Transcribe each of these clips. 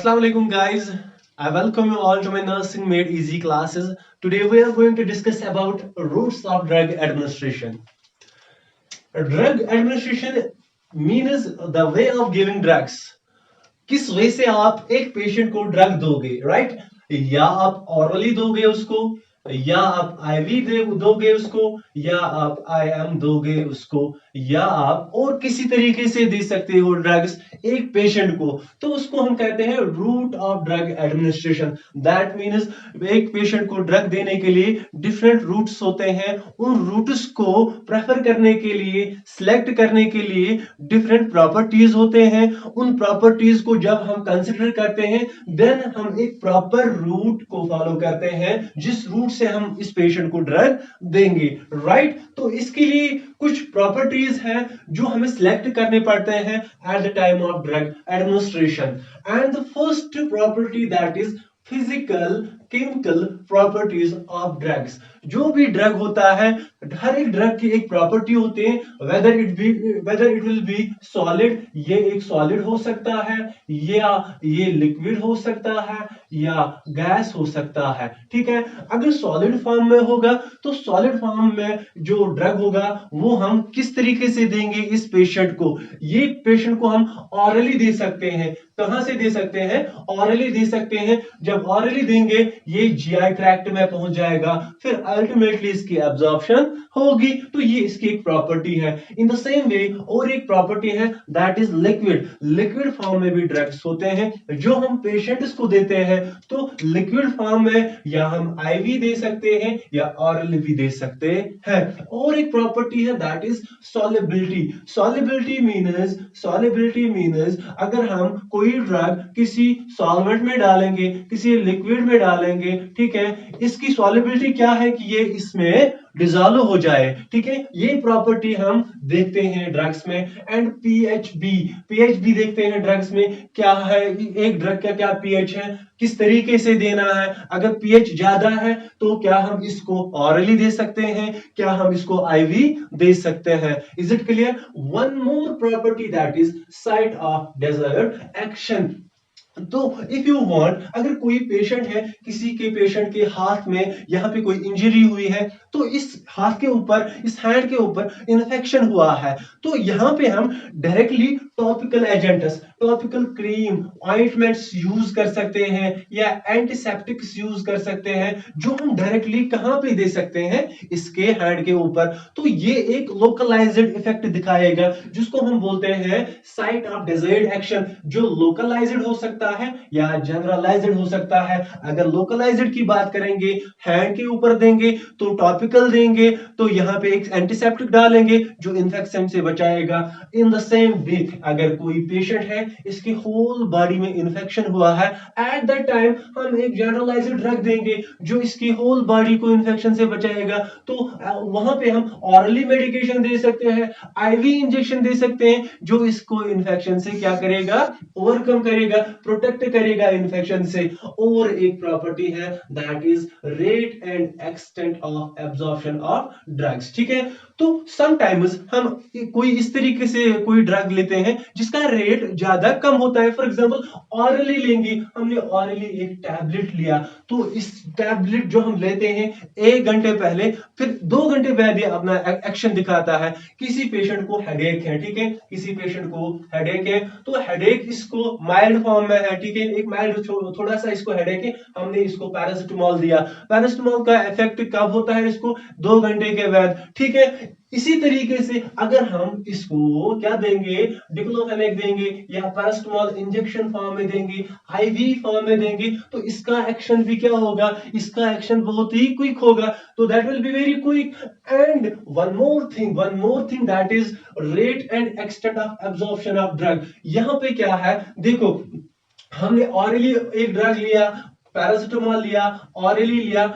Assalamu alaikum guys. I welcome you all to my Nursing Made Easy classes. Today we are going to discuss about routes of drug administration. Drug administration means the way of giving drugs. किस वे से आप एक patient को drug दोगे, right? या आप hourly दोगे उसको, या आप आईवी दोगे उसको, या आप आईएम दोगे उसको, या आप और किसी तरीके से दे सकते हो ड्रग्स एक पेशेंट को, तो उसको हम कहते हैं route of drug administration. That means एक पेशेंट को ड्रग देने के लिए डिफरेंट रूट्स होते हैं। उन रूट्स को प्रेफर करने के लिए, सिलेक्ट करने के लिए डिफरेंट प्रॉपर्टीज होते हैं। उन प्रॉपर्टीज को जब हम कंसिडर करते हैं देन हम एक प्रॉपर रूट को फॉलो करते हैं जिस रूट से हम इस पेशेंट को ड्रग देंगे, राइट? तो इसके लिए कुछ प्रॉपर्टीज हैं जो हमें सिलेक्ट करने पड़ते हैं at the time of drug administration. And the first property that is physical chemical properties of drugs. जो भी ड्रग होता है, हर एक ड्रग की एक प्रॉपर्टी होती है, whether it will be solid, ये एक सॉलिड हो सकता है, या ये लिक्विड हो सकता है, या गैस हो सकता है। ठीक है, अगर सॉलिड फॉर्म में होगा तो सॉलिड फॉर्म में जो ड्रग होगा वो हम किस तरीके से देंगे इस पेशेंट को? ये पेशेंट को हम ऑरली दे सकते हैं। कहां से दे सकते हैं? ऑरली दे सकते हैं। जब ऑरली देंगे ये जीआई ट्रैक्ट में पहुंच जाएगा, फिर अल्टीमेटली इसकी एब्जॉर्प्शन होगी। तो ये इसकी एक प्रॉपर्टी है। इन द सेम वे और एक प्रॉपर्टी है that is liquid. Liquid form में भी ड्रग्स होते हैं जो हम पेशेंट्स को देते हैं। तो लिक्विड फॉर्म में या हम आईवी दे सकते हैं या ऑरल भी दे सकते हैं। और एक प्रॉपर्टी है that is solubility. Solubility means अगर हम कोई ड्रग किसी सॉल्वेंट में डालेंगे, किसी लिक्विड में डालेंगे, ठीक है, इसकी सॉल्युबिलिटी क्या है कि ये इसमें डिसॉल्व हो जाए। ठीक है, ये प्रॉपर्टी हम देखते हैं ड्रग्स में। एंड पीएचबी देखते हैं ड्रग्स में, क्या है एक ड्रग का क्या पीएच है, किस तरीके से देना है। अगर पीएच ज्यादा है तो क्या हम इसको ऑरली दे सकते हैं, क्या हम इसको आईवी दे सकते हैं? Is it clear? One more property that is site of desired action. तो इफ यू वांट, अगर कोई पेशेंट है, किसी के पेशेंट के हाथ में यहाँ पे कोई इंजरी हुई है, तो इस हाथ के ऊपर, इस हैंड के ऊपर इन्फेक्शन हुआ है, तो यहाँ पे हम directly topical agents, topical cream, ointments use कर सकते हैं या एंटीसेप्टिक्स यूज कर सकते हैं, जो हम डायरेक्टली कहां पे दे सकते हैं? इसके हैंड के ऊपर। तो ये एक लोकलाइज्ड इफेक्ट दिखाएगा जिसको हम बोलते हैं साइट ऑफ डिजायर्ड एक्शन, जो लोकलाइज्ड हो सकता है या जनरलाइज्ड हो सकता है। अगर लोकलाइज्ड की बात करेंगे, हैंड के ऊपर देंगे तो टॉपिकल देंगे, तो यहां पे एक एंटीसेप्टिक डालेंगे जो इन्फेक्शन से बचाएगा। इन द सेम वे अगर कोई पेशेंट है, इसकी होल बॉडी में इन्फेक्शन हुआ है, एट दैट टाइम हम एक जनरलाइज्ड ड्रग देंगे जो इसकी होल बॉडी को इन्फेक्शन से बचाएगा। तो वहां पे हम ऑरली मेडिकेशन दे सकते हैं, आईवी इंजेक्शन दे सकते हैं जो इसको इन्फेक्शन से क्या करेगा? ओवरकम करेगा, प्रोटेक्ट करेगा इन्फेक्शन से। और एक प्रॉपर्टी है that is rate and extent of absorption of drugs. ठीक है, तो समटाइम्स हम कोई इस तरीके से कोई ड्रग लेते हैं जिसका रेट ज्यादा कम होता है। फॉर एग्जांपल ऑरली लेंगे, हमने ऑरली एक टैबलेट लिया, तो इस टैबलेट जो हम लेते हैं 1 घंटे पहले, फिर 2 घंटे बाद ये अपना एक्शन दिखाता है। किसी पेशेंट को हेडेक है, ठीक है, किसी पेशेंट को हेडेक है, तो हेडेक इसको माइल्ड फॉर्म में है, ठीक है, एक माइल्ड थोड़ा सा इसको हेडेक है, हमने इसको पैरासिटामोल दिया। पैरासिटामोल का इफेक्ट कब होता है? इसको 2 घंटे के बाद। ठीक है, इसी तरीके से अगर हम इसको क्या देंगे, डिक्लोफेनेक देंगे या पैरासिटामोल इंजेक्शन फॉर्म में देंगे, आईवी फॉर्म में देंगे, तो इसका एक्शन भी क्या होगा? इसका एक्शन बहुत ही क्विक होगा। तो that will be very quick. And one more thing that is rate and extent of absorption of drug. यहां पे क्या है, देखो, हमने ऑरली एक ड्रग लिया, पैरासिटामोल लिया, ऑरली लिया,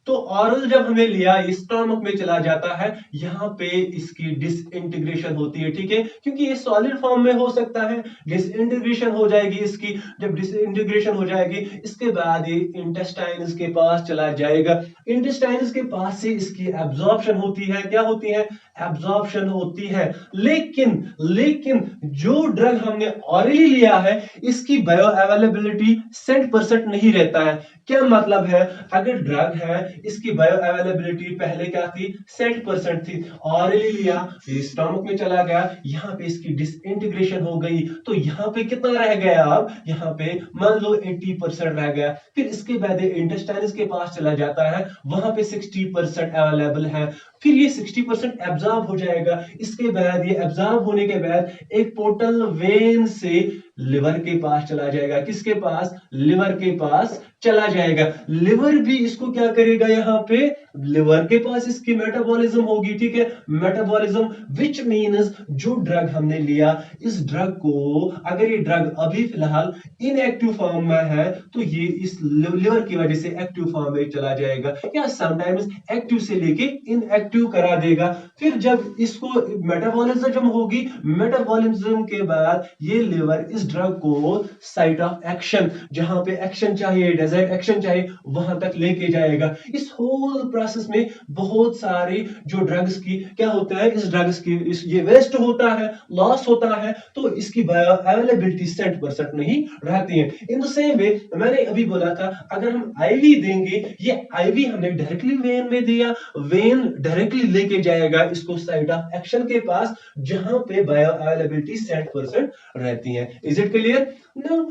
तो ऑरल जब हमें लिया स्टोमक में चला जाता है, यहाँ पे इसकी डिसइंटीग्रेशन होती है, ठीक है, क्योंकि ये सॉलिड फॉर्म में हो सकता है, डिसइंटीग्रेशन हो जाएगी इसकी। जब डिसइंटीग्रेशन हो जाएगी इसके बाद ये इंटेस्टाइन्स के पास चला जाएगा। इंटेस्टाइन्स के पास से इसकी एब्जॉर्प्शन होती है, क्या होती है, एब्जॉर्प्शन होती है। लेकिन लेकिन जो ड्रग हमने ऑरली लिया है इसकी बायो अवेलेबिलिटी 100% नहीं रहता है। क्या मतलब है, अगर ड्रग है इसकी बायो अवेलेबिलिटी पहले क्या थी, 100% थी, ऑरली लिया, स्टमक में चला गया, यहाँ पे इसकी डिसइंटीग्रेशन हो गई, तो यहाँ पे कितना रह गया, अब यहाँ पे मान लो 80% रह गया। फिर इसके बाद इंटेस्टाइन्स के पास चला जाता है, वहां पे 60% अवेलेबल है, फिर ये 60% एब्जॉर्ब हो जाएगा। इसके बाद ये एब्जॉर्ब होने के बाद एक पोर्टल वेन से लिवर के पास चला जाएगा, किसके पास, लिवर के पास चला जाएगा। लिवर भी इसको क्या करेगा, यहाँ पे लिवर के पास इसकी मेटाबॉलिज्म होगी, ठीक है, मेटाबॉलिज्म, विच मीन्स जो ड्रग हमने लिया इस ड्रग को, अगर ये ड्रग अभी फिलहाल इनएक्टिव फॉर्म में है तो ये इस लिवर की वजह से एक्टिव फॉर्म में चला जाएगा, या समटाइम्स एक्टिव से लेके इनएक्टिव करा देगा। फिर जब इसको मेटाबॉलिज्म होगी, मेटाबॉलिज्म के बाद ये लिवर इस ड्रग को साइट ऑफ एक्शन, जहां पे एक्शन चाहिए, डेजर्ट एक्शन चाहिए, वहां तक लेके जाएगा। इस होल प्रोसेस में बहुत सारे जो ड्रग्स की क्या होता है, इस ड्रग्स की ये वेस्ट होता है, लॉस होता है, तो इसकी बायो अवेलेबिलिटी 100% नहीं रहती है। इन द सेम वे मैंने अभी बोला था, अगर हम आईवी देंगे, ये आईवी हमने डायरेक्टली वेन में दिया, वेन डायरेक्टली लेके जाएगा इसको साइट ऑफ एक्शन के पास, जहां पे बायो अवेलेबिलिटी 100% रहती है। Is it clear? Now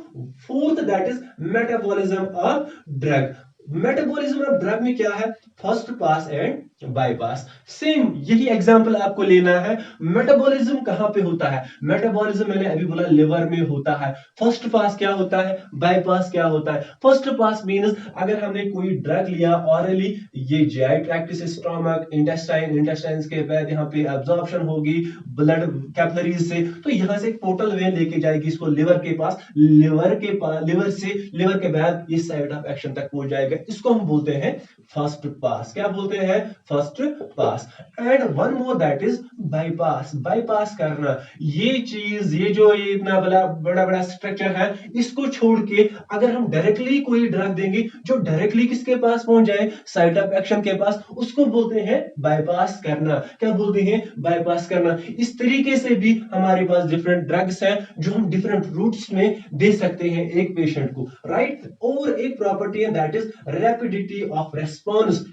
fourth, that is metabolism of drug. Metabolism of drug में क्या है, first pass and bypass. Same यही एग्जांपल आपको लेना है। मेटाबॉलिज्म कहां पे होता है, मेटाबॉलिज्म मैंने अभी बोला लिवर में होता है। फर्स्ट पास क्या होता है, बाईपास क्या होता है। फर्स्ट पास मींस अगर हमने कोई ड्रग लिया ऑरली, ये जीआई ट्रैक्ट से स्टमक, इंटेस्टाइन, इंटेस्टाइन्स के बाद यहाँ पे एब्जॉर्प्शन होगी ब्लड कैपिलरीज से, तो यहाँ से एक पोर्टल वेन लेके जाएगी इसको लिवर के पास, लिवर से लिवर के बाद ये साइट ऑफ एक्शन तक पहुंच जाएगा। इसको हम बोलते हैं फर्स्ट पास। क्या बोलते हैं, first pass. And one more, that is bypass. Bypass करना, ये चीज, ये जो ये इतना बड़ा स्ट्रक्चर है, इसको छोड़ के अगर हम डायरेक्टली कोई ड्रग देंगे जो डायरेक्टली किसके पास पहुंच जाए, साइट ऑफ एक्शन के पास, उसको बोलते हैं बाईपास करना। क्या बोलते हैं, बाईपास करना। इस तरीके से भी हमारे पास डिफरेंट ड्रग्स हैं जो हम डिफरेंट रूट्स में दे सकते हैं एक पेशेंट को, राइट। और एक प्रॉपर्टी है, that is rapidity of response.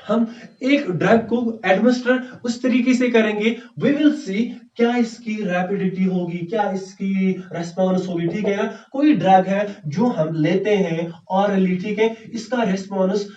हम एक ड्रग को एडमिनिस्टर उस तरीके से करेंगे, वी विल सी क्या इसकी रैपिडिटी होगी, क्या इसकी रेस्पॉन्स होगी, ठीक है ना। कोई ड्रग है जो हम लेते हैं ऑरली, ठीक है, इसका रेस्पॉन्स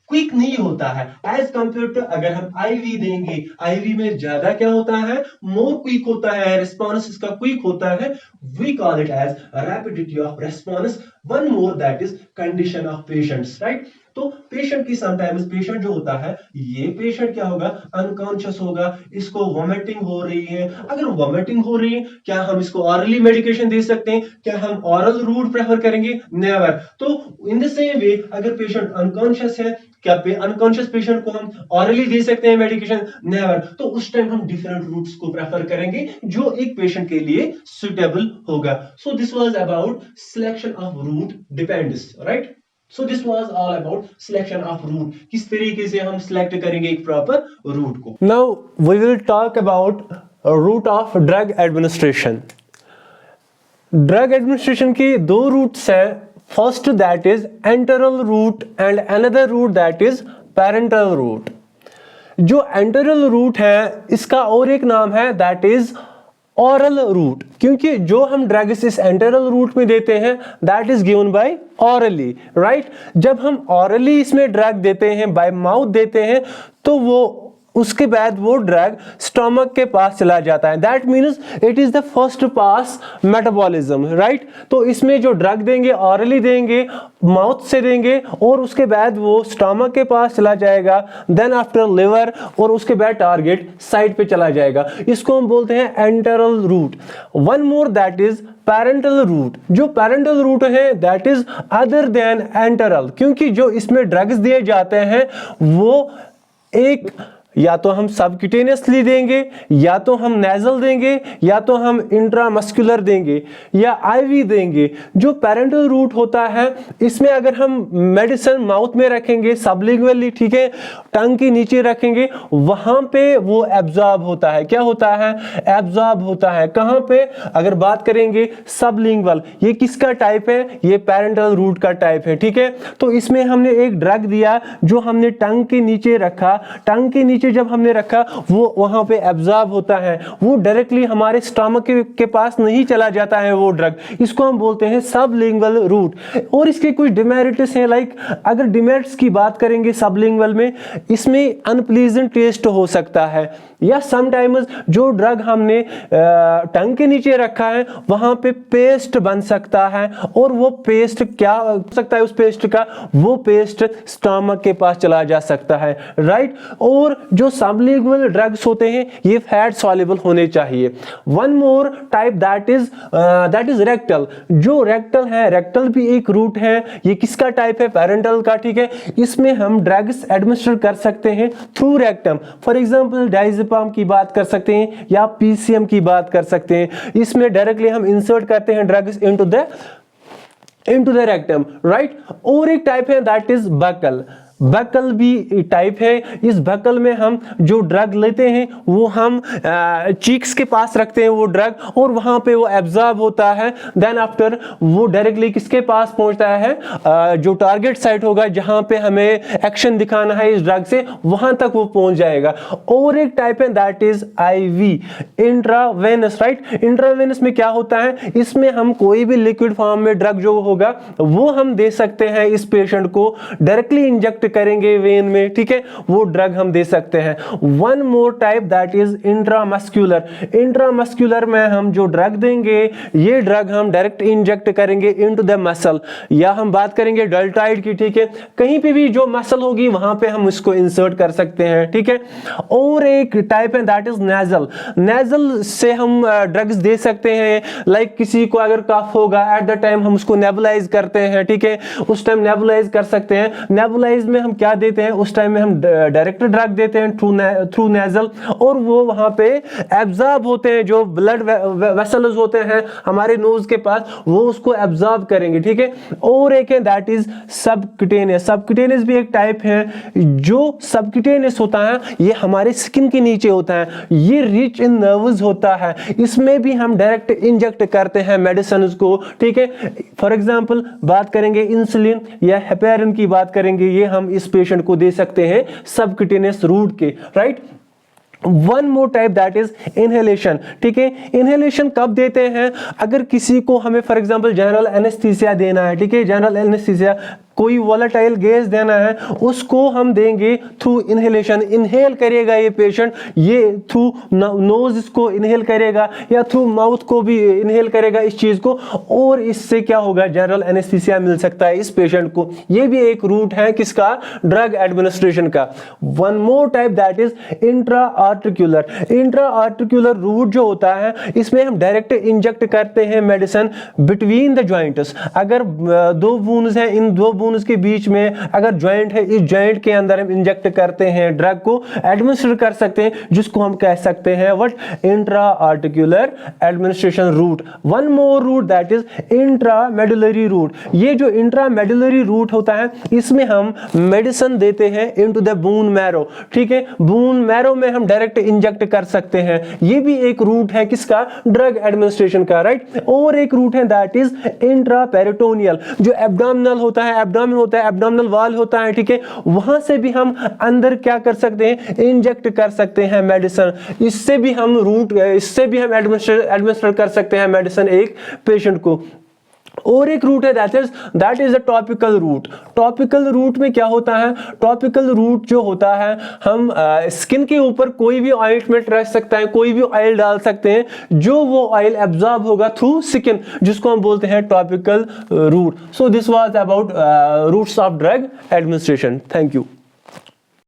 क्विक नहीं होता है एज कंपेयर टू अगर हम आईवी देंगे। आईवी में ज्यादा क्या होता है, मोर क्विक होता है, रिस्पॉन्स इसका क्विक होता है। We call it as rapidity of response. One more, that is condition of patients, right. तो पेशेंट की समटाइम्स, पेशेंट जो होता है, ये पेशेंट क्या होगा, अनकॉन्शियस होगा, इसको वॉमिटिंग हो रही है। अगर वॉमिटिंग हो रही है, क्या हम इसको ऑरली मेडिकेशन दे सकते हैं, क्या हम ऑरल रूट प्रेफर करेंगे, नेवर। तो इन द सेम वे अगर पेशेंट अनकॉन्शियस है, क्या अनकॉन्शियस पेशेंट को हम ऑरली दे सकते हैं मेडिकेशन, नेवर। तो उस टाइम हम डिफरेंट रूट्स को प्रेफर करेंगे जो एक पेशेंट के लिए सुटेबल होगा। So this was about selection of route depends, right. So this was all about selection of route. किस तरीके से हम select करेंगे एक proper route को. Now we will talk about route of drug administration. Drug administration की दो routes हैं. First that is enteral route and another route that is parenteral route. जो enteral route है इसका और एक नाम है that is ऑरल रूट, क्योंकि जो हम ड्रग्स इस एंटरल रूट में देते हैं that is given by hourly, right. जब हम ऑरली इसमें ड्रग देते हैं, बाय माउथ देते हैं, तो वो उसके बाद वो ड्रग स्टमक के पास चला जाता है। That means it is the first pass metabolism, right. तो इसमें जो ड्रग देंगे ऑरली देंगे, माउथ से देंगे, और उसके बाद वो स्टमक के पास चला जाएगा, देन आफ्टर लिवर, और उसके बाद टारगेट साइट पे चला जाएगा। इसको हम बोलते हैं enteral route. One more that is parenteral route. जो पैरेंटल रूट है that is other than enteral, क्योंकि जो इसमें ड्रग्स दिए जाते हैं वो एक या तो हम सबक्यूटेनियसली देंगे, या तो हम नेजल देंगे, या तो हम इंट्रामस्कुलर देंगे, या आईवी देंगे। जो पैरेंटल रूट होता है इसमें अगर हम मेडिसिन माउथ में रखेंगे सबलिंगुअली, ठीक है, टंग के नीचे रखेंगे, वहां पे वो एब्जॉर्ब होता है। क्या होता है? एब्जॉर्ब होता है। कहां पे? अगर बात करेंगे सबलिंगुअल, ये किसका टाइप है? ये पैरेंटल रूट का टाइप है, ठीक है। तो इसमें हमने एक ड्रग दिया जो हमने टंग के नीचे रखा, टंग के नीचे जब हमने रखा वो वहां पे एब्जॉर्ब होता है, वो डायरेक्टली हमारे स्टमक के पास नहीं चला जाता है वो ड्रग। इसको हम बोलते हैं सबलिंगुअल रूट। और इसके कुछ डिमेरिट्स हैं, लाइक अगर डिमेरिट्स की बात करेंगे सबलिंगुअल में, इसमें अनप्लीजेंट टेस्ट हो सकता है, या समटाइम्स जो ड्रग हमने टंग के नीचे रखा है वहां पे पेस्ट बन सकता है, और वो पेस्ट क्या हो सकता है उस पेस्ट का? वो पेस्ट स्टमक के पास चला जा सकता है, राइट। और जो सबलिंगुअल ड्रग्स होते हैं ये फैट सॉल्युबल होने चाहिए। One more type that is rectal. जो रेक्टल है, रेक्टल भी एक रूट है। ये किसका टाइप है? पैरेंटल का, ठीक है। इसमें हम ड्रग्स एडमिनिस्टर कर सकते हैं through rectum. For example diazepam की बात कर सकते हैं, या पीसीएम की बात कर सकते हैं। इसमें डायरेक्टली हम इंसर्ट करते हैं drugs into the rectum, right. और एक टाइप है दैट इज बकल। बकल भी टाइप है। इस बकल में हम जो ड्रग लेते हैं वो हम चीक्स के पास रखते हैं वो ड्रग, और वहां पे वो एब्जॉर्ब होता है। देन आफ्टर वो डायरेक्टली किसके पास पहुंचता है? जो टारगेट साइट होगा जहां पे हमें एक्शन दिखाना है इस ड्रग से, वहां तक वो पहुंच जाएगा। और एक टाइप है that is IV, intravenous, right. Intravenous में क्या होता है? इसमें हम कोई भी लिक्विड फॉर्म में ड्रग जो होगा वो हम दे सकते हैं इस पेशेंट को, डायरेक्टली इंजेक्ट करेंगे वेन में, ठीक है, वो ड्रग हम दे सकते हैं। One more type that is intramuscular. Intramuscular में हम जो ड्रग देंगे ये ड्रग हम डायरेक्ट इंजेक्ट करेंगे इनटू द मसल, या हम बात करेंगे डेल्टॉइड की, ठीक है। कहीं पे भी जो मसल होगी वहां पे हम इसको इंसर्ट कर सकते हैं, ठीक है। और एक टाइप है दैट इज नेजल। नेजल से हम ड्रग्स दे सकते हैं, लाइक किसी को अगर कफ होगा एट द टाइम हम उसको नेबुलाइज करते हैं, ठीक है, उस टाइम नेबुलाइज कर सकते हैं। नेबुलाइज में हम क्या देते हैं? उस टाइम में हम डायरेक्ट ड्रग देते हैं थ्रू नेजल, और वो वहां पे एब्जॉर्ब होते हैं। जो ब्लड वेसल्स होते हैं हमारे नोज के पास वो उसको एब्जॉर्ब करेंगे, ठीक है। और एक है दैट इज सबक्यूटेनियस। सबक्यूटेनियस भी एक टाइप है। जो सबक्यूटेनियस होता है ये हमारे स्किन के नीचे होता है, ये रिच इन नर्व्स होता है। इसमें भी हम डायरेक्ट इंजेक्ट करते हैं मेडिसिन को, ठीक है। फॉर एग्जांपल बात करेंगे इंसुलिन या हेपेरिन की बात करेंगे, ये हम इस पेशेंट को दे सकते हैं सबक्यूटेनियस रूट के, right. One more type that is inhalation, ठीक है। इनहेलेशन कब देते हैं? अगर किसी को हमें फॉर एग्जांपल जनरल एनेस्थीसिया देना है, ठीक है, जनरल एनेस्थीसिया, कोई वोलेटाइल गैस देना है, उसको हम देंगे थ्रू इनहेलेशन। इनहेल करेगा ये पेशेंट, ये थ्रू नोज इसको इनहेल करेगा या थ्रू माउथ को भी इनहेल करेगा इस चीज को, और इससे क्या होगा? जनरल एनेस्थीसिया मिल सकता है इस पेशेंट को। ये भी एक रूट है किसका? ड्रग एडमिनिस्ट्रेशन का। One more type that is intra articular. Intra articular route जो होता है इसमें हम डायरेक्ट इंजेक्ट करते हैं मेडिसिन बिटवीन द जॉइंट्स। अगर दो वून्स हैं, इन दो वून्स के बीच में अगर जॉइंट है, इस जॉइंट के अंदर हम इंजेक्ट करते हैं ड्रग को, एडमिनिस्टर कर सकते हैं, जिसको हम कह सकते हैं what? Intra articular administration route. One more route that is intra medullary route. ये जो इंट्रा मेडुलरी रूट होता है इसमें हम मेडिसिन देते हैं इनटू द बोन मैरो, ठीक है। बोन मैरो में हम डायरेक्ट इंजेक्ट कर सकते हैं। ये भी एक रूट है किसका? ड्रग एडमिनिस्ट्रेशन का, राइट। और एक रूट है दैट इज इंट्रा पेरिटोनियल। जो एब्डोमिनल होता है, एब्डोमेन होता है, एब्डोमिनल वॉल होता है, ठीक है, वहां से भी हम अंदर क्या कर सकते हैं? इंजेक्ट कर सकते हैं मेडिसिन। इससे भी हम एडमिनिस्टर कर सकते हैं मेडिसिन एक पेशेंट को। और एक रूट है that is a topical route. Topical route में क्या होता है, टॉपिकल रूट जो होता है, हम स्किन के ऊपर कोई भी ऑइंटमेंट रख सकते हैं, कोई भी ऑयल डाल सकते हैं, जो वो ऑयल एब्जॉर्ब होगा थ्रू स्किन, जिसको हम बोलते हैं topical route. So this was about routes of drug administration. Thank you.